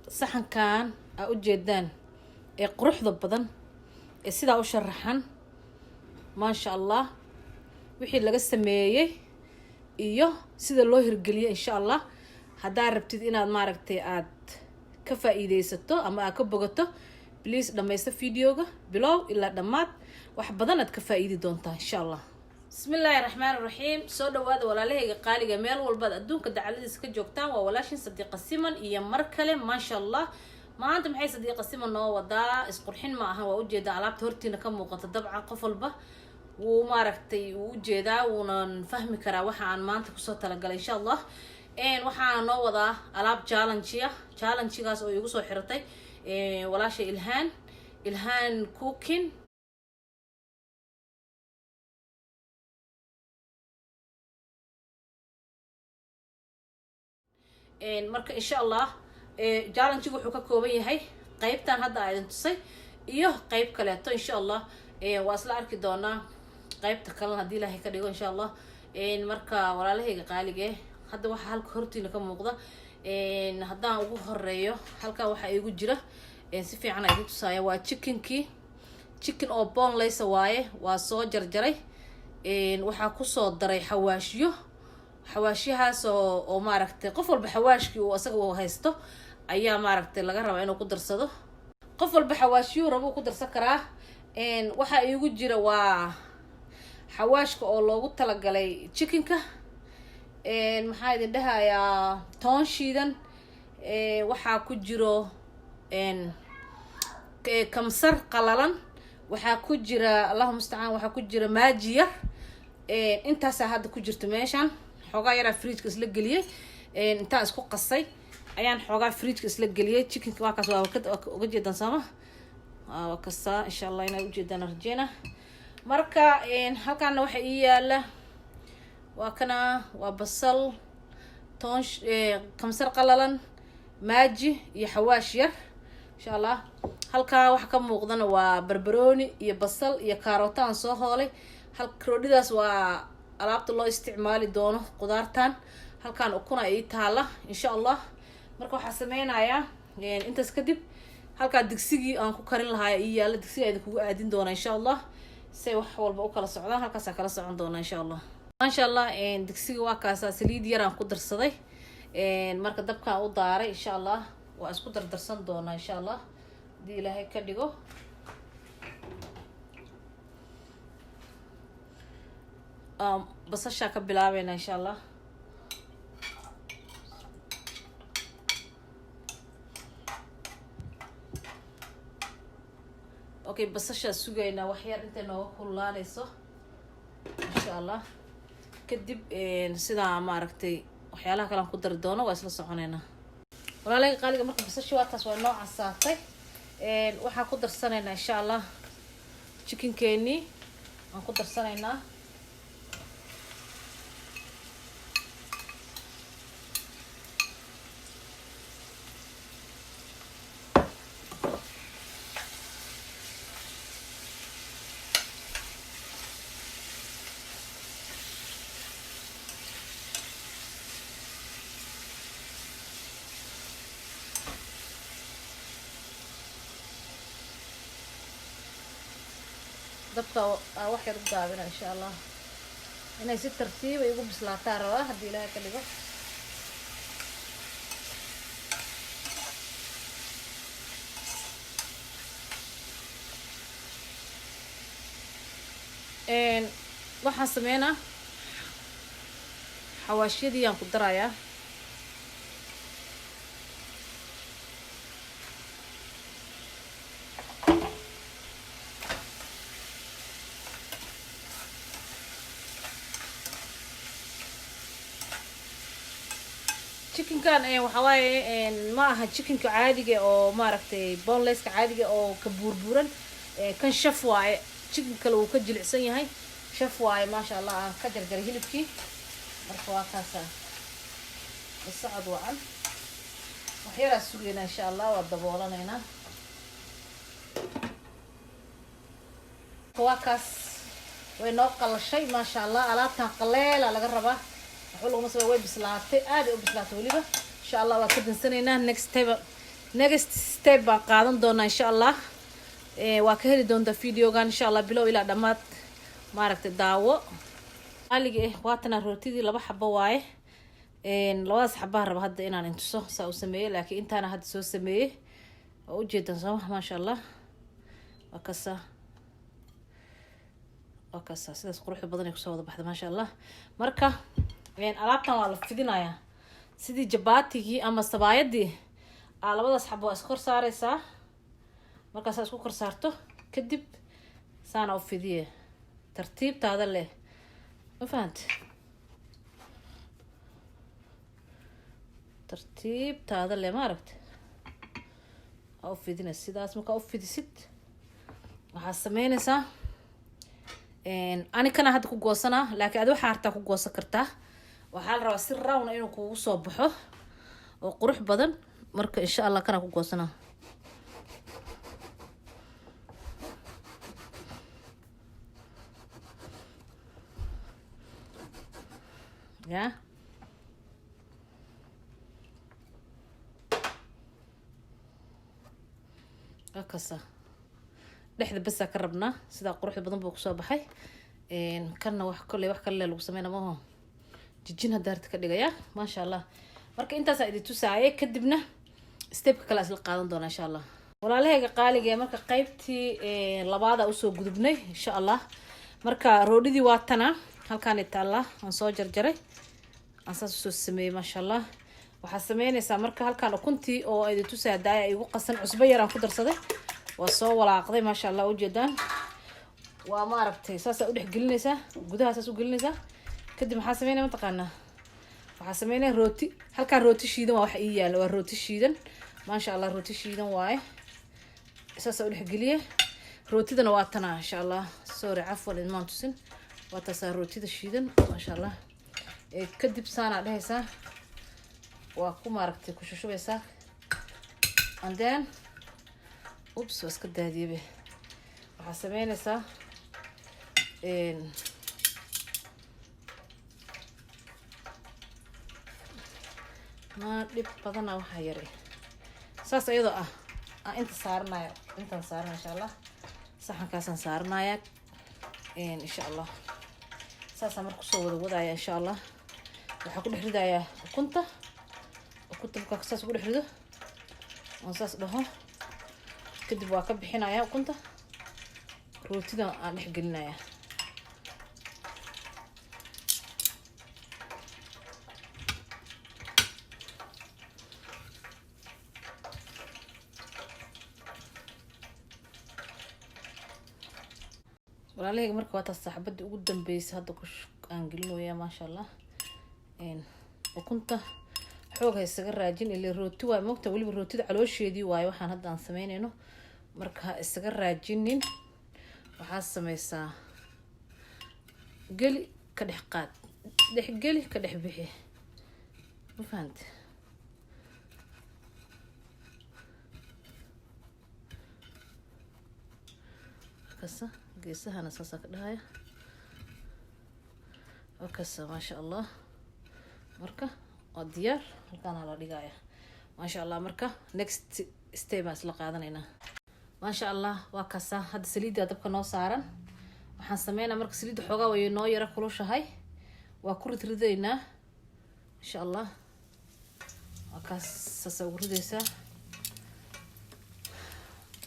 saxankan aa ujeedaan ee quruxda badan ee sidaa u sharaxan maasha allah wixii laga sameeyey iyo sida loo hirgeliyay insha allah haddaa rabtid inaad maaragtay aad ka faa'iideysato ama aad ka bogato please dhamaysta videoga bilow ilaa dhammaad wax badan aad ka faa'iidi doontaa insha allah bismillaahi raxmaani raxiim soo dhawaada walaalahayga qaaliga meel walbaad adduunka dacaladiisa ka joogtaan waa walaashin Sadiiqa Siman iyo mar kale maasha allah maanta maxay Sadiiqa Siman noo wadaa isqurxin ma aha waa ujeeda alaabta hortiina ka muuqata dabcan qof walba wuu maaragtay uu ujeedaa wuuna fahmi karaa waxa aan maanta kusoo talagalay insha allah waxaana noo wadaa alaab challenge-gaas oo igu soo xiratay walaasha ilhaan cooking marka insha allah challenge-gu wuxuu ka kooban yahay qaybtan hadda aan idin tusay iyo qayb kaleeto insha allah waa isla arki doonaa qaybta kalena haddii ilaahay ka dhigo insha allah marka walaalahayga qaalige hadda waxa halka hortiina ka muuqda haddaan ugu horeeyo halkan waxaa igu jira si fiican idin tusaaya waa chicken oo boneless waaye waa soo jarjaray waxaa kusoo daray xawaashiyahaas oo maaragtay qof walba xawaashkii uu asaga uu haysto ayaa maaragtay laga rabaa inuu ku darsado qof walba xawaashiyuu rabo ku darsan karaa waxaa igu jira waa xawaashka oo loogu talagalay chickenka maxaa idin dhahayaa toon shiidan waxaa ku jiro kamsar qalalan waxaa ku jira allahumma mustacaan waxaa ku jira maaji yar intaasaa hadda ku jirta meeshaan xoogaa yaraa fridge-ka isla geliyey intaan isku qasay ayaan xoogaa fridge-ka isla geliyey chickenka waa kaas waa uga jeedaan sooma waa kasaa insha allah inaad ujeedaan rajeyna marka halkaana waxa ii yaala waa kana waa basal toon kamsar qalalan maaji iyo xawaash yar insha allah halkaa waxa ka muuqdana waa barbarooni iyo basal iyo kaarooto aan soo hoolay roodhidaas waa alaabta loo isticmaali doono qudaartan halkaan ukuna ii taala insha allah marka waxaa sameynayaa intaas kadib halkaa digsigii aan ku karin lahaa ii yaala digsiga idin kugu aadin doona insha allah say wax walba u kala socdaan halkaasaa kala socon doona insha allah maasha allah digsiga waa kaasaa saliid yaraan ku darsaday marka dabkaan u daaray insha allah waa isku dardarsan doonaa insha allah haddii ilaahay ka dhigo basashaa ka bilaabeynaa insha allah okay basashaa sugaynaa waxyar intay nooga kululaanayso insha allah kadib sidaa maaragtay waxyaalaha kale aan ku dari doono waa isla soconeynaa walaalahayga qaaliga marka basashii waa taas waa noo casaatay waxaan ku darsanaynaa insha allah chickenkeenii aan ku darsanaynaa dabka wax yar u gaabina insha allah inay si tartiiba igu bislaataa rabaa haddii ilaahay ka dhigo waxaan sameynaa xawaashiyadii aan ku darayaa chickenkan waxa waaye ma aha chickenka caadiga oo maaragtay bonelesska caadiga oo ka buurbuuran kan shaf waaye chicken kale uu ka jilicsan yahay shaf waaye maasha allah aan ka jarjaray hilibkii marka waa kaasa sacad wacan waxyaraa sugeynaa insha allah waa daboolanaynaa waa kaas way noo qalashay maasha allah alaabtan qaleela laga rabaa waxba laguma sabaa way bislaatay aad ay u bislaatay weliba insha allah waa ka dansaneynaa next step baan qaadan doonaa insha allah. Waa ka heli doontaa videogan insha allah bilow ilaa dhammaad maaragtay daawo. qaaliga waatana rootidii 2 xabo waaye. labadaas xabaa raba hadda inaan intuso saa u sameeyay, laakiin intaana hadda soo sameeyay oo ujeedan soo maasha allah. وكاسا sidaas quruxda badan ay ku soo wada baxda maasha allah. Marka alaabtan waa la fidinayaa sidii jabaatigi ama sabaayadii. labadaas xabo is kor saaraysaa, markaas isku kor saarto kadib saana u fidiye tartiibtaada leh, ma fahant? tartiibtaada leh ma aragta u fidina sidaas. marka u fidisid waxaa sameynaysaa ani kana hadda ku goosanaa, laakiin aad waxa hartaa ku goosan kartaa. waxaa la rabaa si round inuu kugu soo baxo oo qurux badan. marka insha allah kana ku goosanaa ya. akasa dhexda bas ka rabnaa sida quruxda badan buu ku soo baxay. kana wax kale lagu sameeyna ma aha, jijin hadaarta ka dhigaya maasha allah. marka intaas ay tusaayay kadibna step kale isla qaadan doona insha allah. walaalahayga qaaliga marka qaybtii labaad u soo gudubnay insha allah. marka roodhidii waa tana halkaan taala aan soo jarjaray aan soo sameeyay maasha allah. waxaa sameynaysaa marka halkaan ukuntii oo ay tusaay daaya igu qasan cusbo yar aan ku darsaday waa soo walaaqday maasha allah. ujeedaan waa ma aragtay saas u dhex gelinaysaa gudaha saas u gelinaysaa. kadib maxaa sameynaa mataqaanaa, waxaa sameynaa rooti. halkaan rooti shiidan waa wax ii yaala, waa rooti shiidan maasha allah. rooti shiidan waaye saas u dhex geliye. rootidana waa tana insha allah. sorry cafwan imaan tusin, waa taasaa rootida shiidan maasha allah. kadib saana dhehaysaa waa ku maaragtay ku shushubaysaa and then oops waa iska daadiyebe. waxaa sameynaysaa ma dhib badana waxaa yaray saas iyadoo inta saaranaya intaan saaran insha allah. saxankaasaan saaranaya insha allah. saasaan marka kusoo wada wadaya insha allah. waxaa ku dhex ridayaa ukunta markaa saas ugu dhex rido aan saas dhaho kadib waa ka bixinaya ukunta. rootida aan dhex gelinaya walaalahayga. marka waa taas saxbada ugu dambeysay hadda ku aan gelinoya maasha allah. ukunta xoog hay isaga raajin ilaa rooti waa moogta waliba rootida caloosheedii waaye waxaan hadda aan sameynayno. marka isaga raajinin waxaa sameysaa geli ka dhex qaad, dhex geli ka dhex bixi, ma fahant? kasa geesahana saasa ka dhahaya wakasa maasha allah. marka waa diyaar halkaan la dhigaya maasha allah. marka next step aan isla qaadanaynaa maasha allah. waa kasa hadda saliidda dabka noo saaran. waxaan sameynaa marka saliidda xoogaa way noo yara kulushahay waa ku ridaynaa insha allah. waa kaas saasa ugu ridaysaa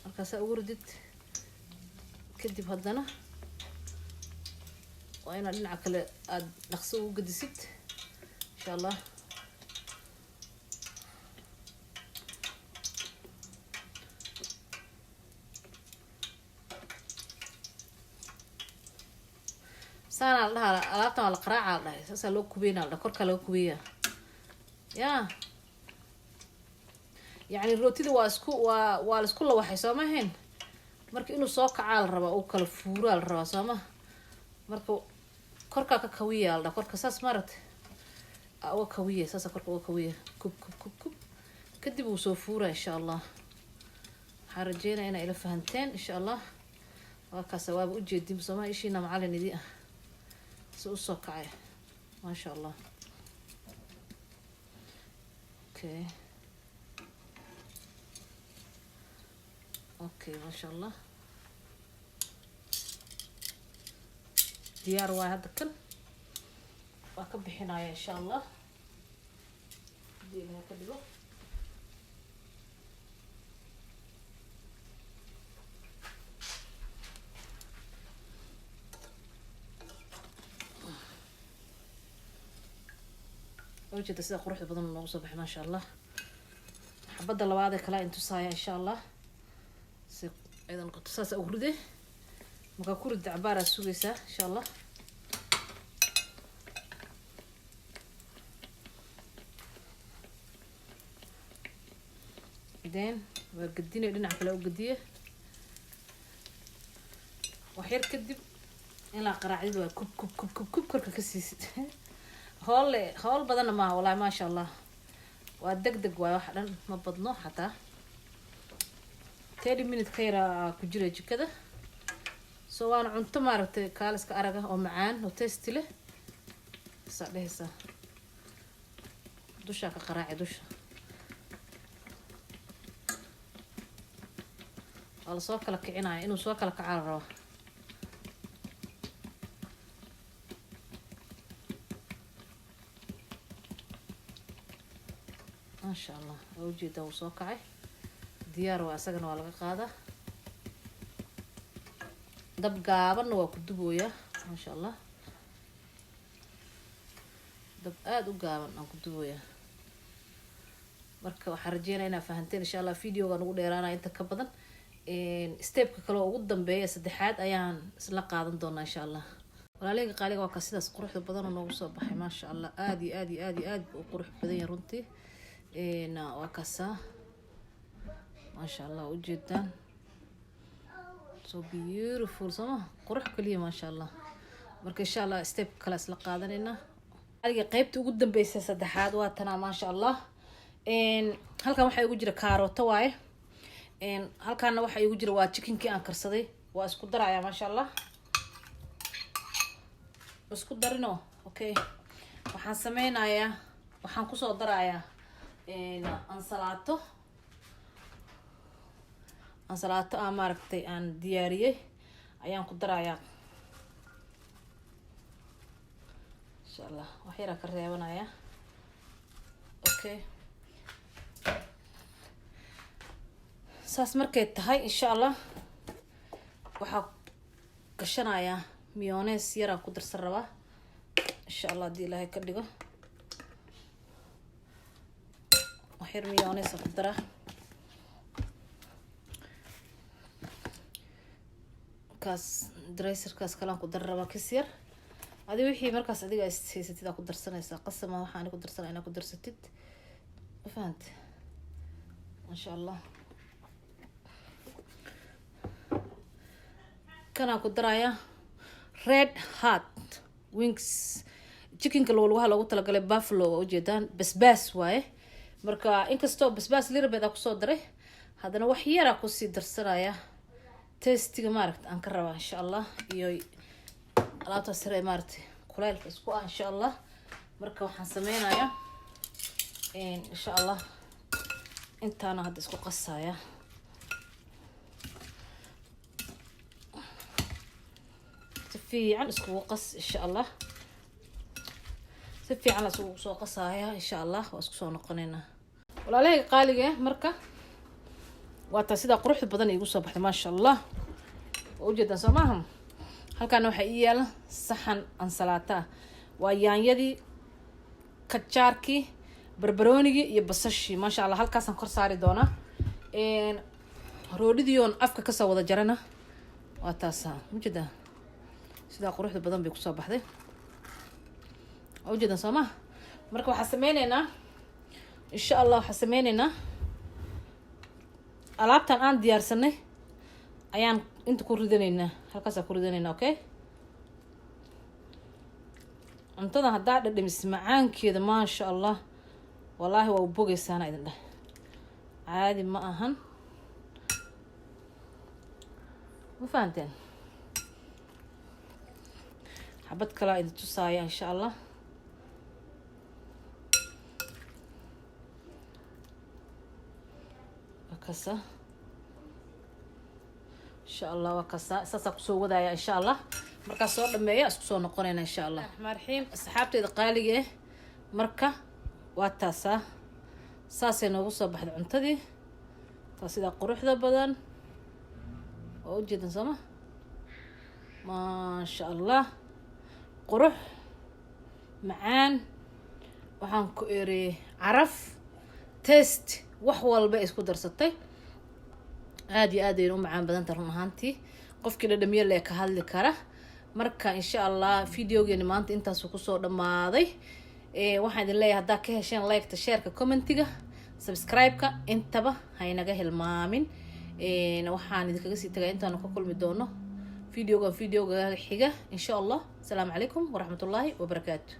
markaasaa ugu ridid kadib haddana waa inaad dhinaca kale aad dhaqso ugu gedisid insha allah. saana la dhahaa alaabtan waa la qaraaca la dhahay saasaa loo kubeynaa la dhaha korkaa laga kubeeya ya. yacni rootida waa la isku lawaxay soo ma ahayn. marka inuu soo kacaa la rabaa uu kala fuuraa la rabaa soo ma. marka korkaa ka kawiya la dhaha korka saas maaragta uga kawiya saasa korka uga kawiya kub kadib uu soo fuuraa insha allah. waxaan rajeynaya inaa ila fahanteen insha allah. waa kaasa waaba ujeedin soo ma ishiina macalin idii ah si usoo kacay maasha allah. okay okay maasha allah diyaar waa hadda kan waa ka bixinaya insha allah hadii ilahay ka dhigo وجهت sida quruxda badan noogu soo baxay maasha allah xabada labaad ee kala intusaaya insha allah si aydan ku tusaas u ride marka ku rid cabaara sugaysa insha allah ideen waa gadinay dhinac kale u gadiye wax yar kadib in la qaraacid waa kub korka ka siisid هول بدنا ما والله ما شاء الله ودقدق واحد ما بدنا حتى تاني من كيرا كجرة كده سواء عنت مارت كالس كأرجع أو معان وتست له صعده هسا دوشة كقراعي دوشة على صوك لك عناية إنه صوك لك عارة ما شاء الله وجهه وسوكعي ديار واسقنا ولا قاده دب قابن waa ku dubooya ما شاء الله dab aad u gaaban aan ku dubooya marka waxaan rajeynayaa fahanteen insha Allah videoga ugu dheeraanaa inta ka badan stepka kale ugu dambeeya saddexaad ayaan isla qaadan doonaa insha Allah walaaleyga qaaliga waa ka sidaas quruxda badan oo noogu soo baxay ما شاء الله aad iyo aad u qurux badan yahay runtii وكاسا ما شاء الله وجدا so beautiful سما قروح كلية ما شاء الله مركز إن شاء الله step كلاس لقادنا هذه قيبت وقدم بيس سدحات واتنا ما شاء الله هل كان وحي يجري كاروت واي هل كان وحي يجري واتشكين كي أنكر صدي واسكو درعيا ما شاء الله اسكو درنو أوكي وحن سمينا يا وحن كوسو درعيا ansalaato aan maaragtay aan diyaariyay ayaan ku darayaa insha Allah wax yar ka reebanaya okay saas markay tahay insha Allah waxa gashanaya mayonnaise yar ku darsan rabaa insha Allah hadii Ilaahay ka dhigo وحير ميونيز أقدره كاس دريسر كاس كلام قدر ربا كسير هذه وحي مركز أديك سيستي دا قدر سنة قسمة وحاني قدر سنة أنا قدر ستة فهمت ما شاء الله كان قدرايا red hot wings chicken كلو وها لو تلا قلب بافلو وجدان بس واي marka inkastoo basbaas lirbeed ku soo daray hadana wax yar ku sii darsanaya tastiga maaragta aan ka rabaa insha Allah iyo alaabta sare maaragta kuleelka isku ah insha Allah marka waxaan sameynayaa insha Allah intaana hadda isku qasaya fiican isku qas insha Allah si fiican la soo qasaya insha Allah waa isku soo noqonayna walaalay qaaliga marka waa ta sida quruxda badan igu soo baxday ma sha Allah oo jeedan Soomaha halkan waxa ii yaala saxan ansalata waa yaanyadii kachaarki barbaroonigi iyo basashi ma sha Allah halkaas aan kor saari doona roodidiyoon afka ka soo wada jarana waa taasa mujida sida quruxda badan bay ku soo baxday وجدنا سما مركب حسميننا إن شاء الله حسميننا ألعبت الآن ديار سنة أيام أنت كورديننا هالكاسة كورديننا أوكي أنت ده هدار اللي مسمعان كده ما شاء الله والله هو بوجي سنة إذن ده عادي ما أهن وفانتين حبت كلا إذا تصايا إن شاء الله كسا شاء الله وكسا ساسا كسو ودايا ان شاء الله marka soo dhameeyo isku soo noqonayna insha Allah marxiim asxaabteeda qaaliga ah marka waa taasa saasay noogu soo baxday cuntadii taasida quruxda badan oo jeedan sama ma sha Allah qurux macaan waxaan ku eray caraf taste wax walba isku darsatay aad iyo aad ay u macaan badan tahay run ahaantii qofkii dhadhamiye lee ka hadli kara marka insha Allah videogeena maanta intaas ku soo dhamaaday waxaan idin leeyahay hadaa ka hesheen like-ta share-ka comment-iga subscribe-ka intaba haynaga hilmaamin waxaan idinkaga sii tagay intaan ku kulmi doono videoga xiga insha Allah. Assalamu alaykum wa rahmatullahi wa barakatuh.